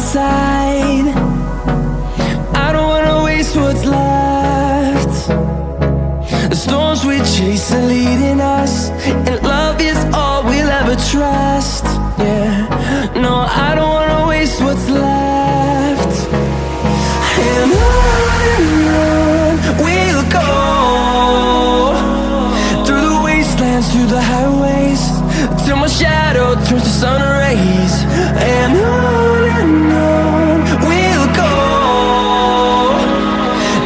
side. I don't wanna waste what's left. The storms we chase are leading us, and love is all we'll ever trust. Yeah, no, I don't wanna waste what's left. And on we'll go, through the wastelands, through the highways, till my shadow turns to sun rays. And on we'll go,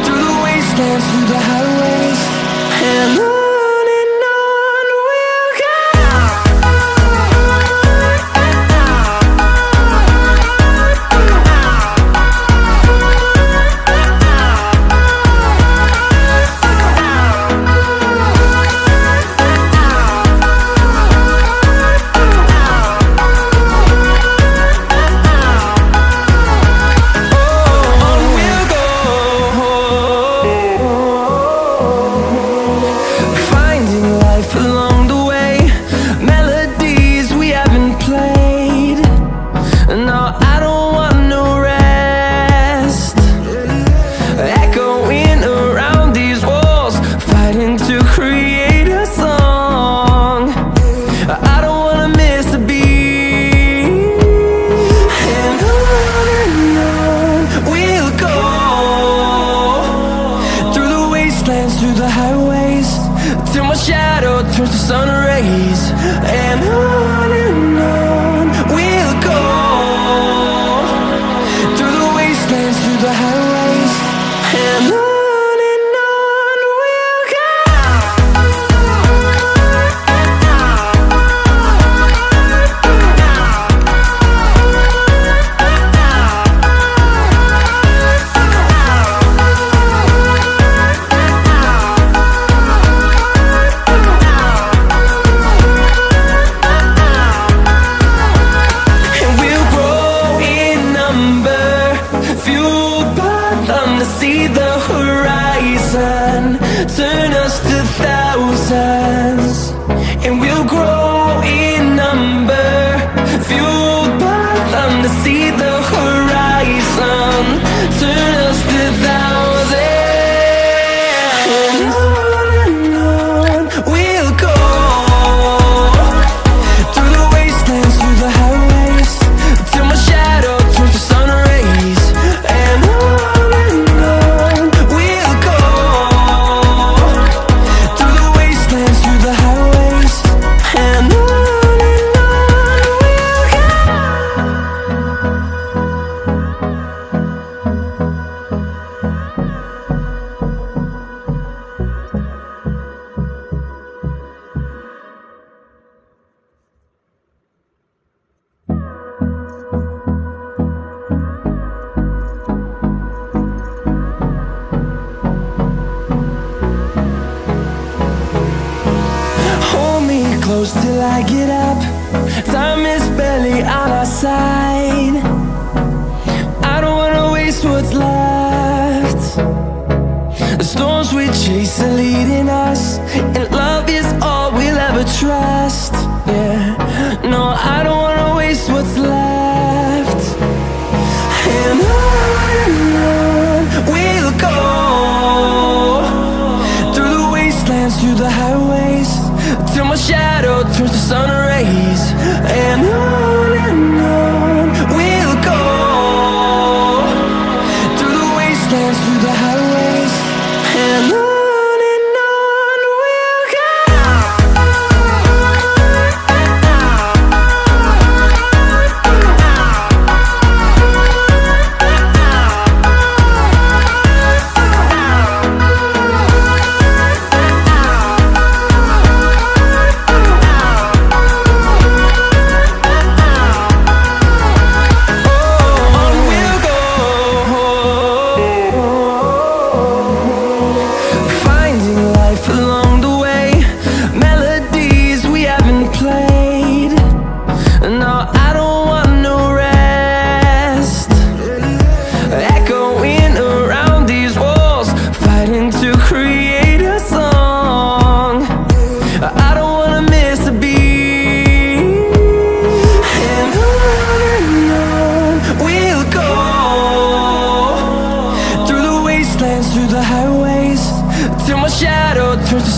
through the wastelands, through the highways, and on we'll go. Through the highways, till my shadow turns to sun rays. And on we'll go, through the wastelands, through the highways, and on we'll go. See the horizon, turn us to thousands, and we'll grow in number, fueled by them. To see the horizon, turn us to thousands, and on we'll go, through the wastelands, through the highways, till my shadow turns to sun rays. And close till I get up, time is barely on our side. I don't wanna waste what's left. The storms we chase are leading us, and love is all we'll ever trust. Yeah, no, I don't wanna waste what's left. And on we'll go, through the wastelands, through the highways, till my shadow turns to sun rays. And on we'll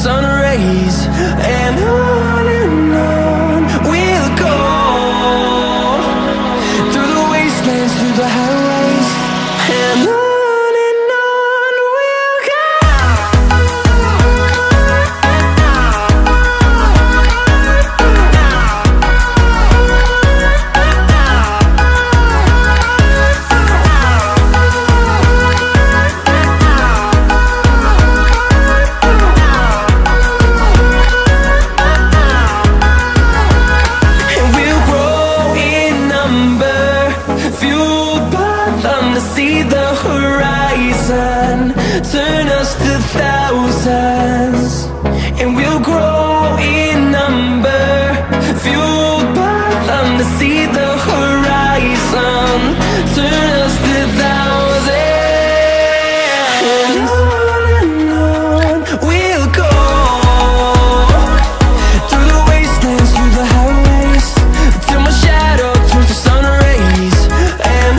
sun rays. And on we'll go, through the wastelands, through the highways. And on we'll go. See the horizon, turn us to thousands, and we'll grow in number, fueled by them to see the horizon, turn us to thousands. And on we'll go, through the wastelands, through the highways, till my shadow turns to sun rays. And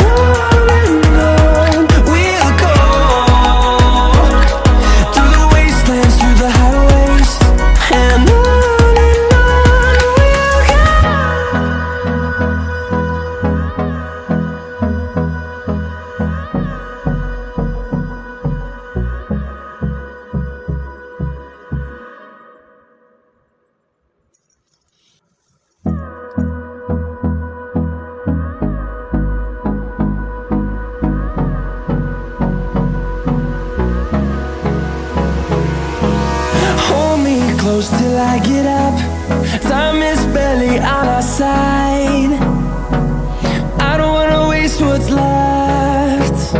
close till I get up. Time is barely on our side. I don't wanna waste what's left.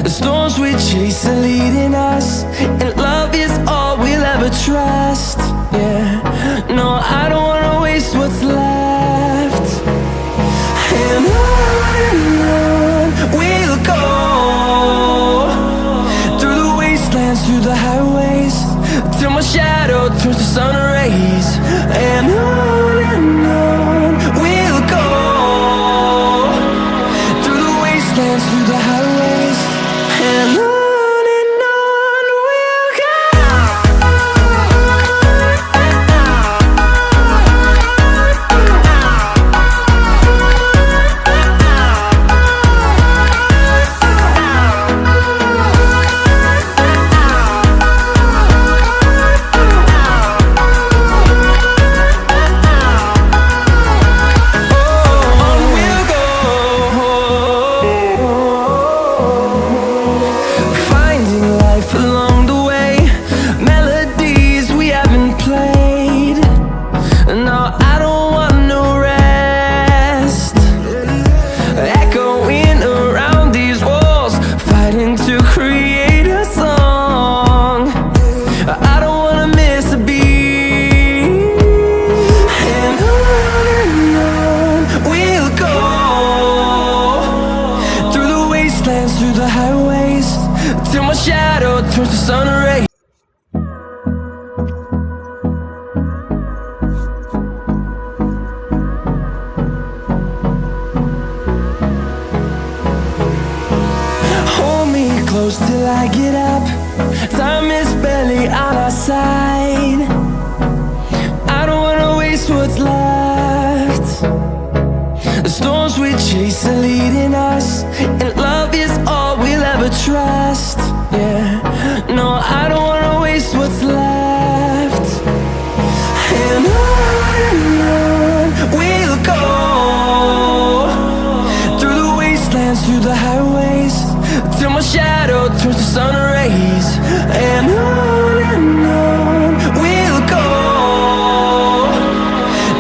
The storms we chase are leading us, and love is all we'll ever trust. Yeah, no, I don't wanna waste what's left. And on we'll go, through the wastelands, through the highways, till my shadow turns to sun rays. And on we'll go, through the wastelands, through the highways. And on we'll go. Through the highways, till my shadow turns to sun rays. Hold me close till I get up. Time is barely on our side. I don't wanna waste what's left. The storms we chase are leading us, and love is all we'll ever trust. Yeah, no, I don't wanna waste what's left. And on we'll go, through the wastelands, through the highways, till my shadow turns to sun rays. And on we'll go,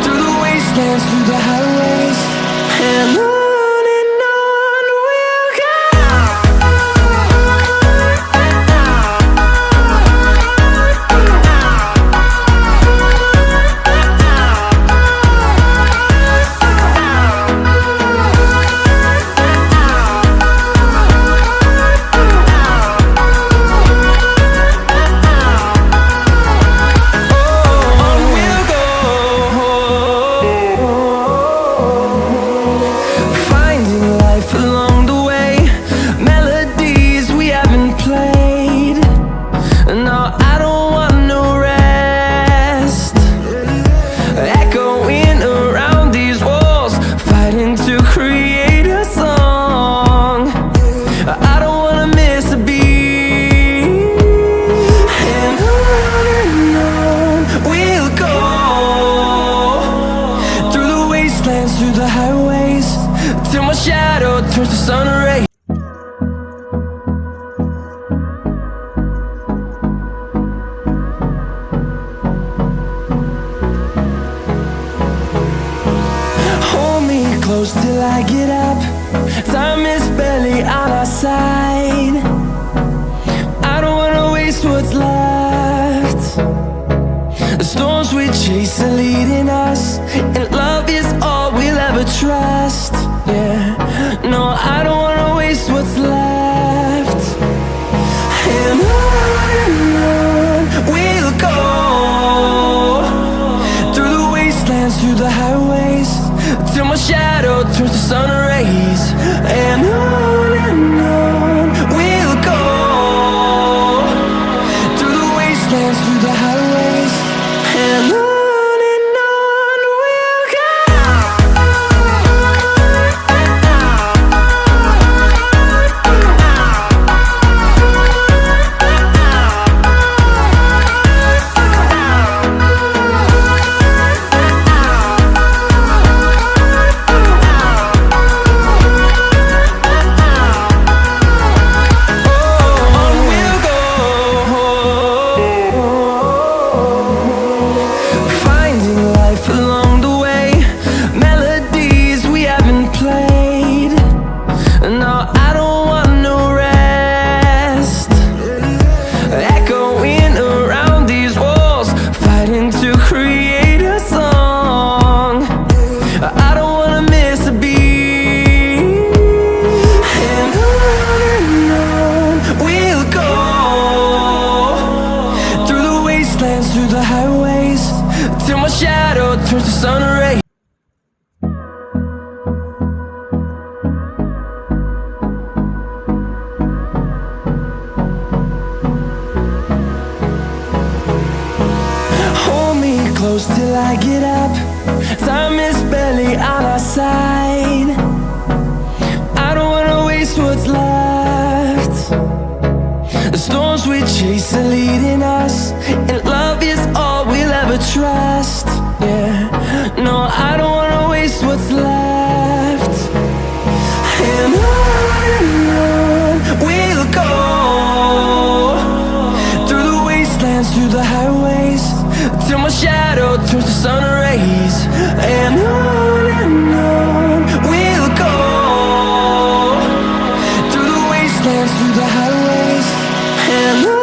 through the wastelands, through the highways. And on we'll go. shadow turns to sun rays. Hold me close till I get up. Time is barely on our side. I don't wanna waste what's left. The storms we chase are leading us, and love is all we'll ever trust. Yeah, no, I don't wanna waste what's left. And on we'll go, through the wastelands, through the highways, till my shadow turns to sun rays. And on we'll go, through the wastelands, through the highways, and on we'll go. Through the highways, till my shadow turns to sun rays. Hold me close till I get up. Time is barely on our side. I don't wanna waste what's left. The storms we chase are leading us, and love is all we'll ever trust. Yeah, no, I don't wanna waste what's left. And on we'll go, through the wastelands, through the highways, till my shadow turns to sun rays. And on we'll go, through the wastelands, through the highways, and on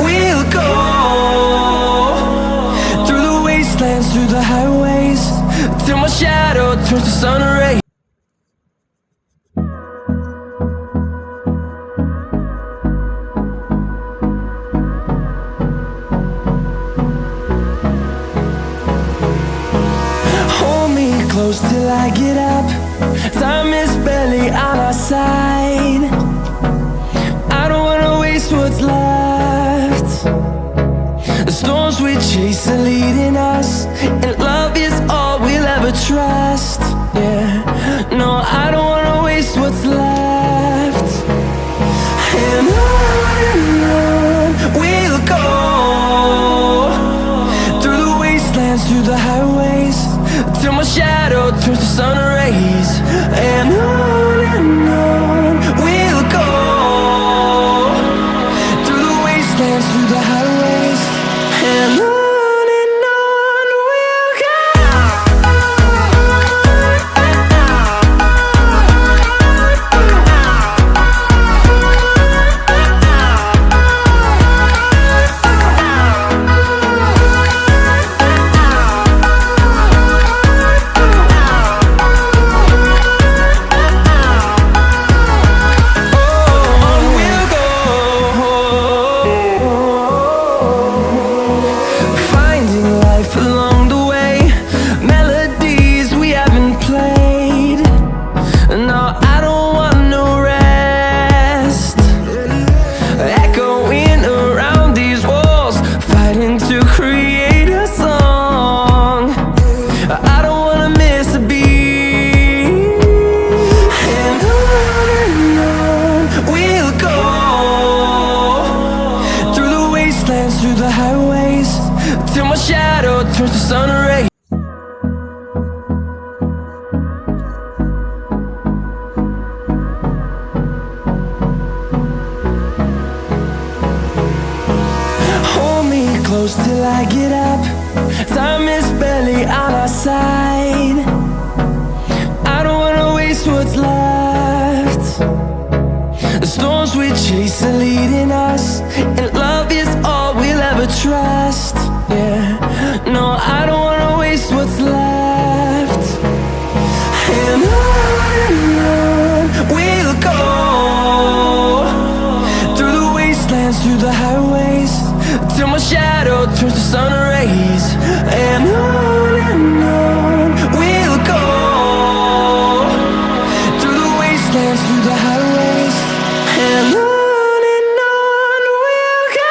we'll go. Through the highways, till my shadow turns to sun rays. Hold me close till I get up. Time is barely on our side. I don't wanna waste what's left. The storms we chase are leading us, and love is all we'll ever trust. Yeah, no, I don't wanna waste what's left. And on we'll go, through the wastelands, through the highways, till my shadow turns to sun rays. And on we'll go, through the wastelands, through the highways, and on we'll go. till my shadow turns to sun rays. Hold me close till I get up. Time is barely on our side. I don't wanna waste what's left. The storms we chase are leading us, and love is all we'll ever trust. Yeah, no, I don't wanna waste what's left. And on we'll go, through the wastelands, through the highways, till my shadow turns to sun rays. And on we'll go, through the wastelands, through the highways, and on we'll go.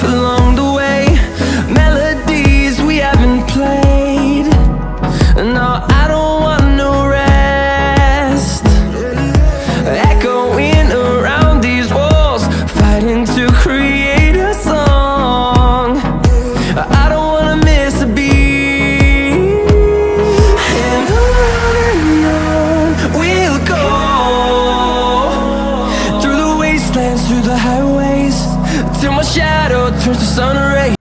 Along the way, melodies we haven't played. No, I don't want no rest. Echoing around these walls, fighting to create a song. I don't wanna miss a beat. And on we'll go, through the wastelands, through the highways, till my shadow turns to sun rays.